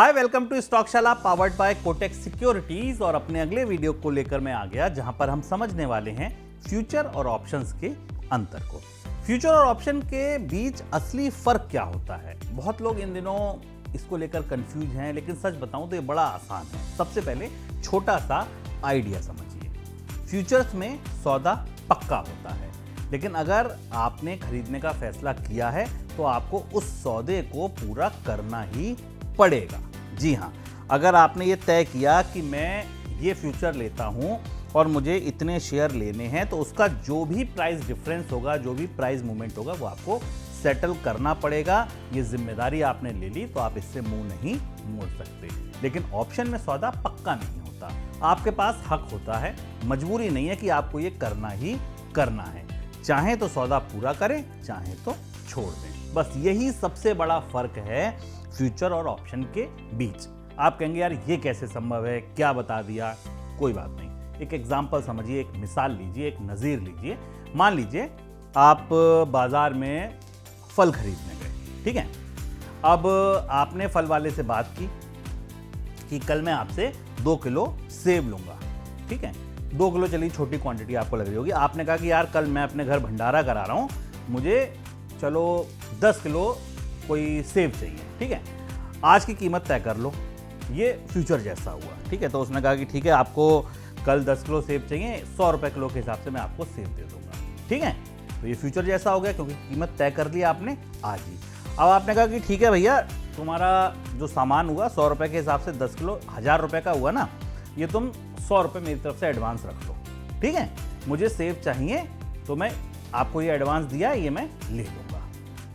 Hi, welcome to Stockshaala powered by Kotak Securities. और अपने अगले वीडियो को लेकर मैं आ गया जहां पर हम समझने वाले हैं फ्यूचर और ऑप्शंस के अंतर को। फ्यूचर और ऑप्शन के बीच असली फर्क क्या होता है। बहुत लोग इन दिनों इसको लेकर कंफ्यूज हैं, लेकिन सच बताऊं तो ये बड़ा आसान है। सबसे पहले छोटा सा आइडिया समझिए। फ्यूचर्स में सौदा पक्का होता है, लेकिन अगर आपने खरीदने का फैसला किया है तो आपको उस सौदे को पूरा करना ही पड़ेगा। जी हाँ, अगर आपने ये तय किया कि मैं ये फ्यूचर लेता हूं और मुझे इतने शेयर लेने हैं, तो उसका जो भी प्राइस डिफरेंस होगा, जो भी प्राइस मूवमेंट होगा, वो आपको सेटल करना पड़ेगा। ये जिम्मेदारी आपने ले ली तो आप इससे मुंह नहीं मोड़ सकते। लेकिन ऑप्शन में सौदा पक्का नहीं होता, आपके पास हक होता है। मजबूरी नहीं है कि आपको ये करना ही करना है। चाहे तो सौदा पूरा करें, चाहे तो छोड़ दें। बस यही सबसे बड़ा फर्क है फ्यूचर और ऑप्शन के बीच। आप कहेंगे यार ये कैसे संभव है, क्या बता दिया। कोई बात नहीं, एक एग्जांपल समझिए, एक मिसाल लीजिए, एक नज़ीर लीजिए। मान लीजिए आप बाजार में फल खरीदने गए, ठीक है। अब आपने फल वाले से बात की कि कल मैं आपसे 2 किलो सेब लूंगा, ठीक है। 2 किलो चलिए छोटी क्वांटिटी आपको लग रही होगी। आपने कहा कि यार कल मैं अपने घर भंडारा करा रहा हूं, मुझे चलो 10 किलो कोई सेब चाहिए, ठीक है। आज की कीमत तय कर लो। ये फ्यूचर जैसा हुआ, ठीक है। तो उसने कहा कि ठीक है, आपको कल 10 किलो सेब चाहिए, 100 रुपए किलो के हिसाब से मैं आपको सेब दे दूंगा, ठीक है। तो ये फ्यूचर जैसा हो गया, क्योंकि कीमत तय कर ली आपने आज ही। अब आपने कहा कि ठीक है भैया, तुम्हारा जो सामान हुआ 100 रुपए के हिसाब से 10 किलो 1000 रुपए का हुआ ना, ये तुम 100 रुपए मेरी तरफ से एडवांस रख लो, ठीक है। मुझे सेब चाहिए तो मैं आपको ये एडवांस दिया, ये मैं ले लूंगा।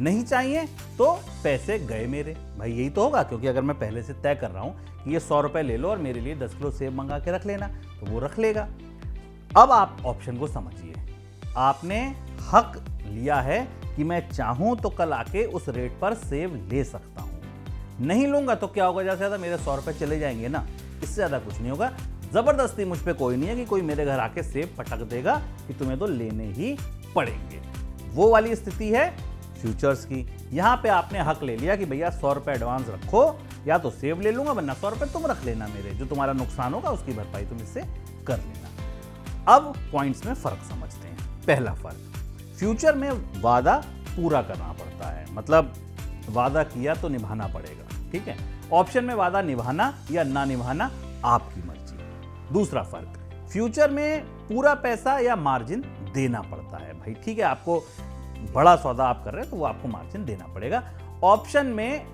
नहीं चाहिए तो पैसे गए मेरे। भाई यही तो होगा, क्योंकि अगर मैं पहले से तय कर रहा हूं कि ये 100 रुपए ले लो और मेरे लिए 10 किलो सेब मंगा के रख लेना, तो वो रख लेगा। अब आप ऑप्शन को समझिए। आपने हक लिया है कि मैं चाहूं तो कल आके उस रेट पर सेब ले सकता हूं। नहीं लूंगा तो क्या होगा, ज्यादा से ज्यादा मेरे 100 रुपए चले जाएंगे ना, इससे ज्यादा कुछ नहीं होगा। जबरदस्ती मुझ पे कोई नहीं है कि कोई मेरे घर आके सेब पटक देगा कि तुम्हें तो लेने ही पड़ेंगे। वो वाली स्थिति है फ्यूचर्स की। यहां पे आपने हक ले लिया कि भैया 100 रुपए एडवांस रखो, या तो सेब ले लूंगा, वरना 100 रुपए तुम रख लेना मेरे, जो तुम्हारा नुकसान होगा उसकी भरपाई तुम इससे कर लेना। अब पॉइंट्स में फर्क समझते हैं। पहला फर्क, फ्यूचर में वादा पूरा करना पड़ता है, मतलब वादा किया तो निभाना पड़ेगा, ठीक है। ऑप्शन में वादा निभाना या ना निभाना आपकी मर्जी। दूसरा फर्क, फ्यूचर में पूरा पैसा या मार्जिन देना पड़ता है। भाई ठीक है, आपको बड़ा सौदा आप कर रहे हैं तो वो आपको मार्जिन देना पड़ेगा। ऑप्शन में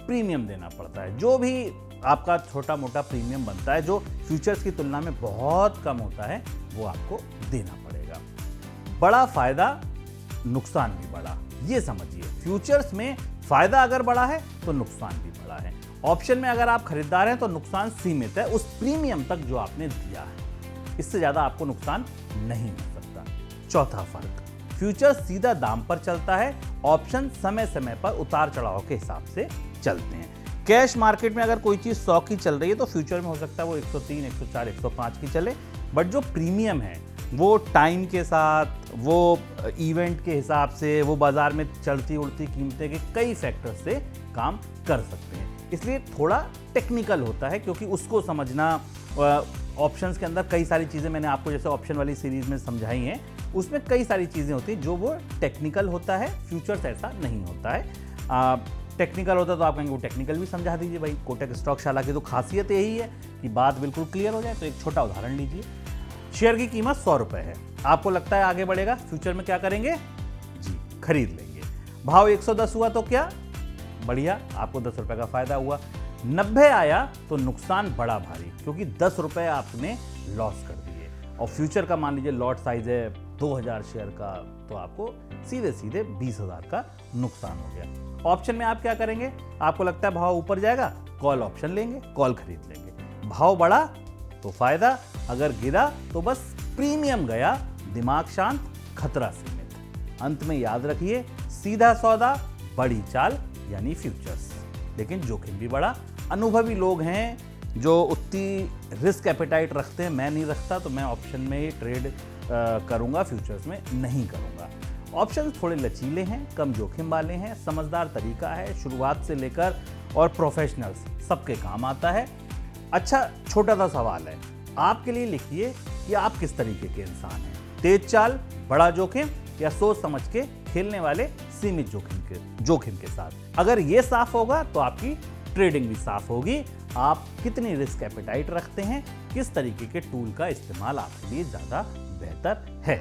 प्रीमियम देना पड़ता है। जो भी आपका छोटा मोटा प्रीमियम बनता है, जो फ्यूचर्स की तुलना में बहुत कम होता है, वो आपको देना पड़ेगा। बड़ा फायदा, नुकसान भी बड़ा, ये समझिए। फ्यूचर्स में फायदा अगर बड़ा है तो नुकसान भी बड़ा है। ऑप्शन में अगर आप खरीदार हैं तो नुकसान सीमित है, उस प्रीमियम तक जो आपने दिया है। इससे ज्यादा आपको नुकसान नहीं हो सकता। चौथा फर्क, फ्यूचर सीधा दाम पर चलता है, ऑप्शन समय समय पर उतार चढ़ाव के हिसाब से चलते हैं। कैश मार्केट में अगर कोई चीज 100 की चल रही है तो फ्यूचर में हो सकता है वो 103, 104, 105 की चले। बट जो प्रीमियम है वो टाइम के साथ, वो इवेंट के हिसाब से, वो बाजार में चलती उड़ती कीमतें के कई फैक्टर से काम कर सकते हैं। इसलिए थोड़ा टेक्निकल होता है, क्योंकि उसको समझना, ऑप्शंस के अंदर कई सारी चीज़ें मैंने आपको जैसे ऑप्शन वाली सीरीज में समझाई हैं, उसमें कई सारी चीज़ें होती हैं जो वो टेक्निकल होता है। फ्यूचर्स ऐसा नहीं होता है। टेक्निकल होता तो आप कहेंगे वो टेक्निकल भी समझा दीजिए। भाई कोटक स्टॉकशाला की तो खासियत यही है कि बात बिल्कुल क्लियर हो जाए। तो एक छोटा उदाहरण लीजिए। शेयर की कीमत 100 रुपए है, आपको लगता है आगे बढ़ेगा, फ्यूचर में क्या करेंगे जी, खरीद लेंगे। भाव 110 हुआ तो क्या बढ़िया, आपको 10 रुपए का फायदा हुआ। 90 आया तो नुकसान बड़ा भारी, क्योंकि 10 रुपए आपने लॉस कर दिए। और फ्यूचर का मान लीजिए लॉट साइज है 2000 शेयर का, तो आपको सीधे सीधे 20,000 का नुकसान हो गया। ऑप्शन में आप क्या करेंगे, आपको लगता है भाव ऊपर जाएगा, कॉल ऑप्शन लेंगे, कॉल खरीद लेंगे। भाव बढ़ा तो फायदा, अगर गिरा तो बस प्रीमियम गया, दिमाग शांत, खतरा सीमित। अंत में याद रखिए, सीधा सौदा, बड़ी चाल यानी फ्यूचर्स, लेकिन जोखिम भी बड़ा। अनुभवी लोग हैं जो उतनी रिस्क एपेटाइट रखते हैं, मैं नहीं रखता, तो मैं ऑप्शन में ही ट्रेड करूंगा, फ्यूचर्स में नहीं करूंगा। ऑप्शन थोड़े लचीले हैं, कम जोखिम वाले हैं, समझदार तरीका है। शुरुआत से लेकर और प्रोफेशनल्स सबके काम आता है। अच्छा, छोटा सा सवाल है आपके लिए, लिखिए कि आप किस तरीके के इंसान हैं, तेज चाल, बड़ा जोखिम या सोच समझ के खेलने वाले सीमित जोखिम के साथ। अगर ये साफ होगा तो आपकी ट्रेडिंग भी साफ होगी। आप कितनी रिस्क एपेटाइट रखते हैं, किस तरीके के टूल का इस्तेमाल आपके लिए ज्यादा बेहतर है।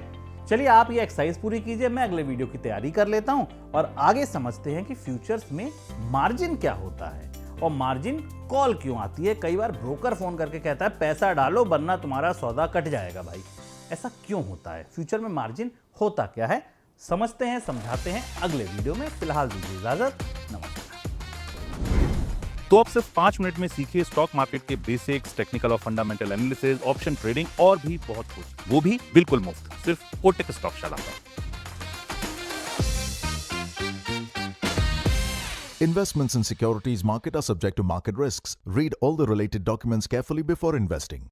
चलिए आप ये एक्सरसाइज पूरी कीजिए, मैं अगले वीडियो की तैयारी कर लेता हूं और आगे समझते हैं कि फ्यूचर्स में मार्जिन क्या होता है और मार्जिन कॉल क्यों आती है। कई बार ब्रोकर फोन करके कहता है पैसा डालो वरना तुम्हारा सौदा कट जाएगा। भाई ऐसा क्यों होता है, फ्यूचर में मार्जिन होता क्या है, समझते हैं, समझाते हैं अगले वीडियो में। फिलहाल दीजिए इजाजत, नमस्कार। तो आप सिर्फ 5 मिनट में सीखिए स्टॉक मार्केट के बेसिक्स, टेक्निकल और फंडामेंटल एनालिसिस, ऑप्शन ट्रेडिंग और भी बहुत कुछ, वो भी बिल्कुल मुफ्त, सिर्फ कोटक स्टॉकशाला पर। Investments in securities market are subject to market risks. Read all the related documents carefully before investing.